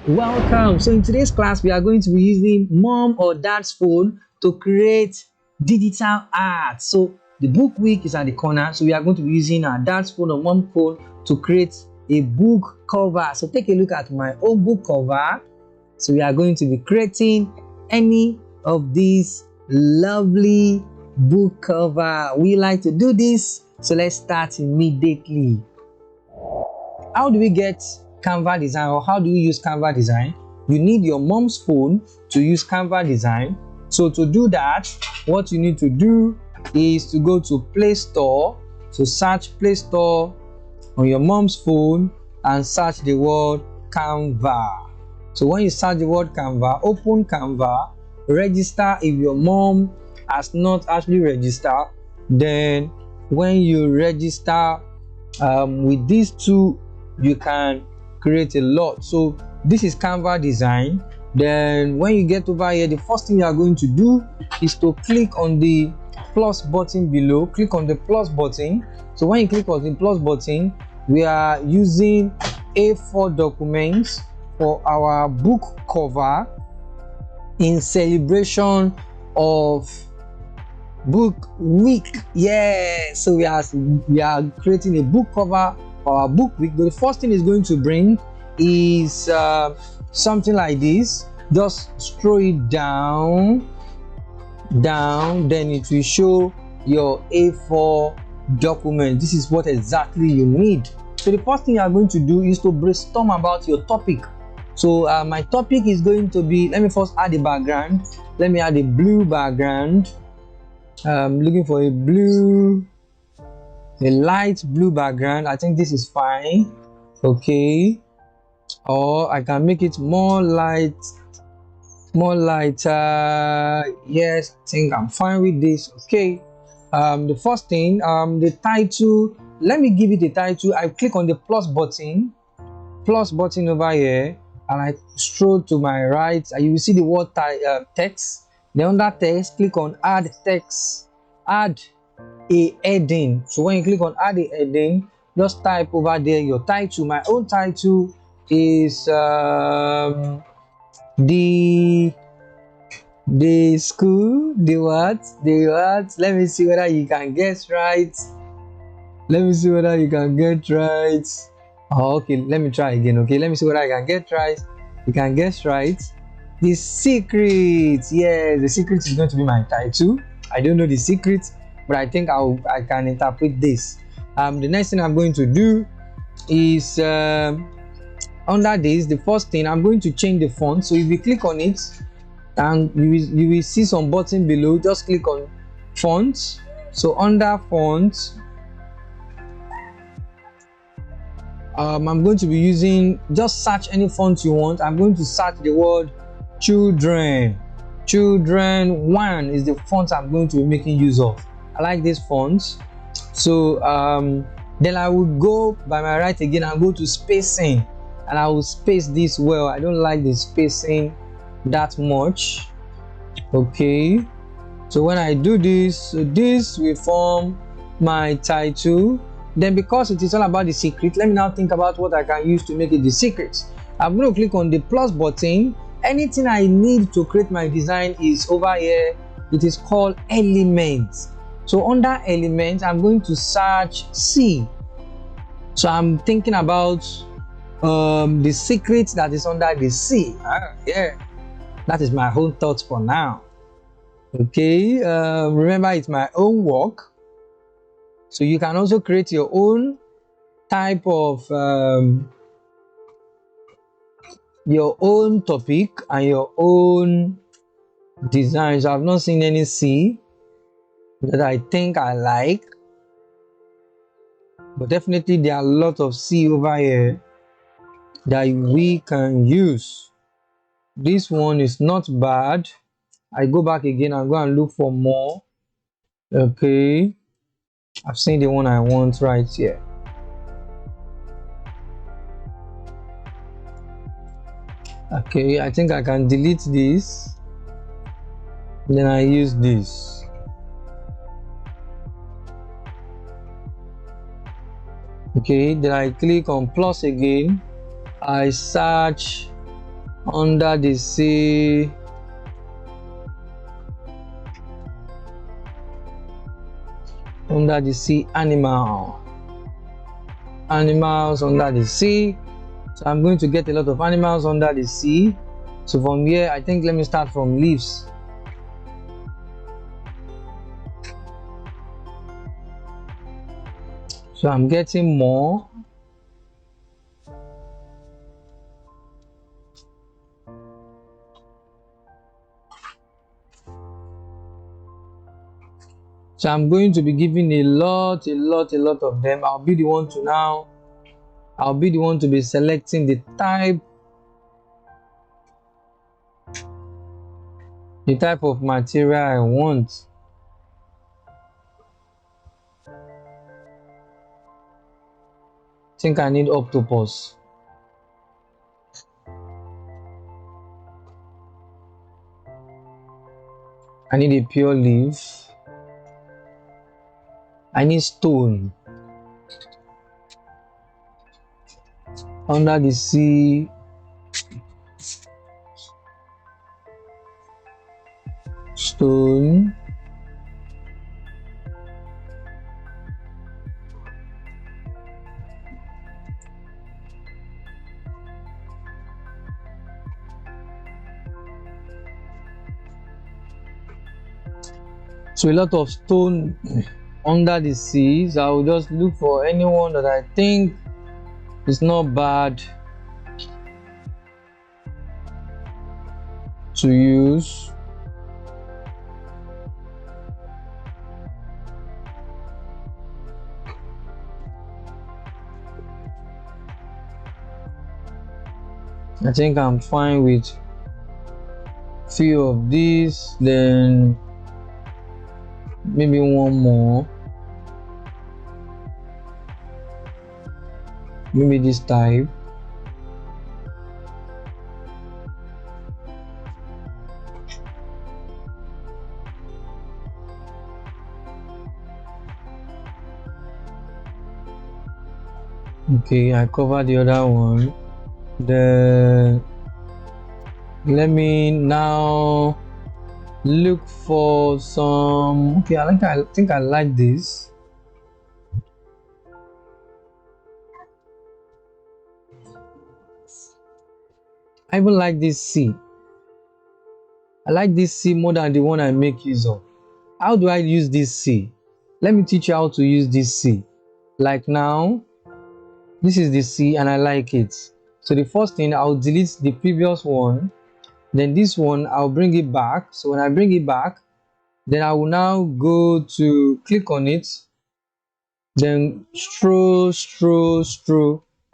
Welcome. So in today's class, we are going to be using mom or dad's phone to create digital art. So the book week is at the corner. So we are going to be using our dad's phone or mom's phone to create a book cover. So take a look at my own book cover. So we are going to be creating any of these lovely book cover. We like to do this. So let's start immediately. How do we get Canva design, or how do you use Canva design? You need your mom's phone to use Canva design. So to do that, what you need to do is to go to Play Store. So search Play Store on your mom's phone and search the word Canva. So when you search the word Canva, open Canva, register if your mom has not actually registered. Then when you register with these two, you can create a lot. So this is Canva design. Then when you get over here, the first thing you are going to do is to click on the plus button below. Click on the plus button. So when you click on the plus button, we are using A4 documents for our book cover in celebration of book week. Yeah, so we are creating a book cover for our book week. But the first thing it's going to bring is something like this. Just scroll it down, then it will show your A4 document. This is what exactly you need. So the first thing you are going to do is to brainstorm about your topic. So my topic is going to be, let me first add a background. Let me add a blue background. I'm looking for a light blue background. I think this is fine. Okay, or I can make it more lighter. Yes, I think I'm fine with this. Okay, the first thing, the title, let me give it a title. I click on the plus button over here, and I scroll to my right, and you will see the word text. Then under text, click on add text, add a heading. So when you click on add a heading, just type over there your title. My own title is the school, the what. Let me see whether you can guess right. Oh, okay, let me try again. Okay, let me see whether I can get right. You can guess right. The secret. Yeah, the secret is going to be my title. I don't know the secret, but I think I can interpret this. The next thing I'm going to do is under this, the first thing, I'm going to change the font. So if you click on it, and you will see some button below. Just click on font. So under font, I'm going to be using, just search any font you want. I'm going to search the word children 1 is the font I'm going to be making use of. I like this font. So then I will go by my right again and go to spacing, and I will space this well. I don't like the spacing that much. Okay, so when I do this, so this will form my title. Then because it is all about the secret, let me now think about what I can use to make it the secret. I'm going to click on the plus button. Anything I need to create my design is over here. It is called elements. So under elements, I'm going to search C. So I'm thinking about the secret that is under the C. Yeah, that is my whole thoughts for now. Okay, remember it's my own work. So you can also create your own type of your own topic and your own design. So I've not seen any C that I think I like, but definitely there are a lot of C over here that we can use. This one is not bad. I go back again and go and look for more. Okay, I've seen the one I want right here. Okay, I think I can delete this, then I use this. Okay, then I click on plus again. I search Under the sea. Under the sea animal. Animals under the sea. So I'm going to get a lot of animals under the sea. So from here, I think let me start from leaves. So I'm getting more. So I'm going to be giving a lot of them. I'll be the one to be selecting the type of material I want. I think I need octopus. I need a pure leaf. I need stone. Under the sea. Stone. So a lot of stone under the sea. So I will just look for anyone that I think is not bad to use. I think I'm fine with few of these, then maybe one more, maybe this type. Okay, I covered the other one. Let me now look for some. Okay, I think I like this. I even like this C. I like this C more than the one I make use of. How do I use this C? Let me teach you how to use this C. Like now, this is the C and I like it. So the first thing, I'll delete the previous one. Then this one, I'll bring it back. So when I bring it back, then I will now go to click on it. Then scroll,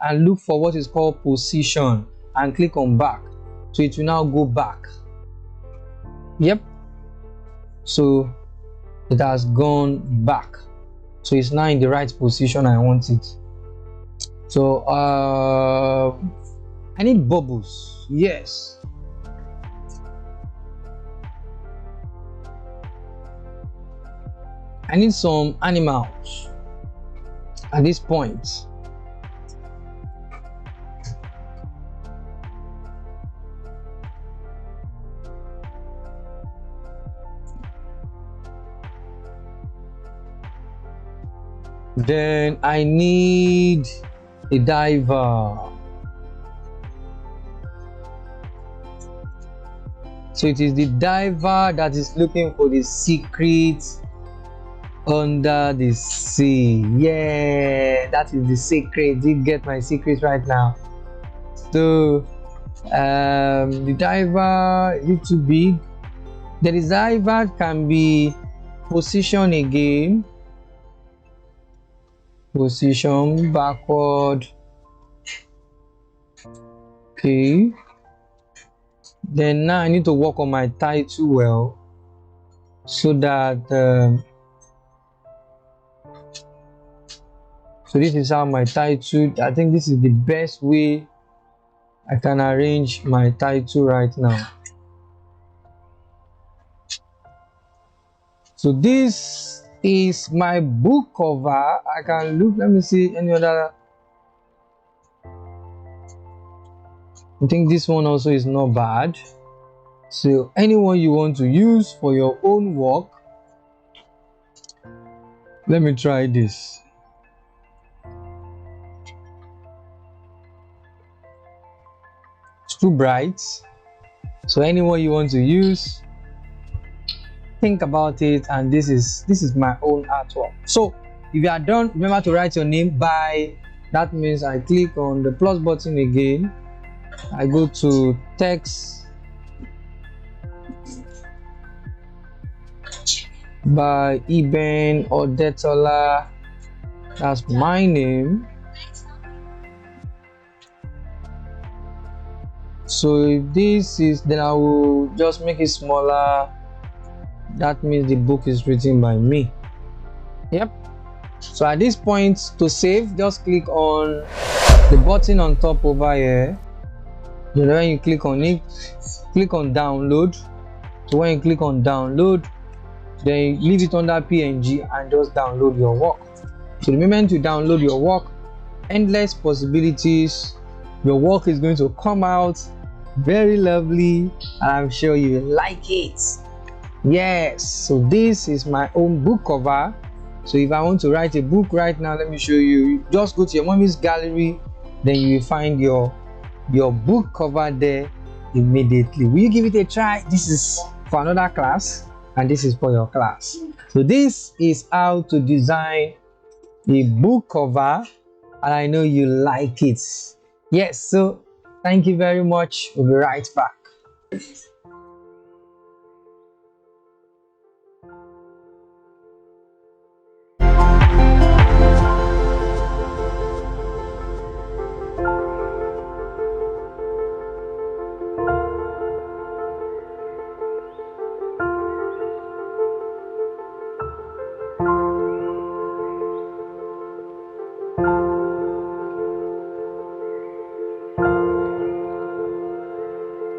and look for what is called position and click on back. So it will now go back. Yep. So it has gone back. So it's now in the right position I want it. So I need bubbles. Yes. I need some animals at this point. Then I need a diver. So it is the diver that is looking for the secret under the sea. Yeah, that is the secret. You get my secret right now. So the diver is it too big? The diver can be positioned again. Position backward. Okay. Then now I need to work on my title well, so that so this is how my title. I think this is the best way I can arrange my title right now. So this is my book cover. I can look, let me see any other. I think this one also is not bad. So anyone you want to use for your own work, let me try this. It's too bright. So anyone you want to use, think about it, and this is my own artwork. So if you are done, remember to write your name by, that means I click on the plus button again, I go to text by Eben or Detola, that's my name. So if this is, then I will just make it smaller, that means the book is written by me. Yep. So at this point, to save, just click on the button on top over here. Then when you click on it, click on download. So when you click on download, then you leave it under PNG and just download your work. So the moment you download your work, endless possibilities, your work is going to come out very lovely, and I'm sure you will like it. Yes, so this is my own book cover. So if I want to write a book right now, let me show you. Just go to your mommy's gallery, then you will find your book cover there immediately. Will you give it a try? This is for another class, and this is for your class. So this is how to design a book cover, and I know you like it. Yes, so thank you very much. We'll be right back.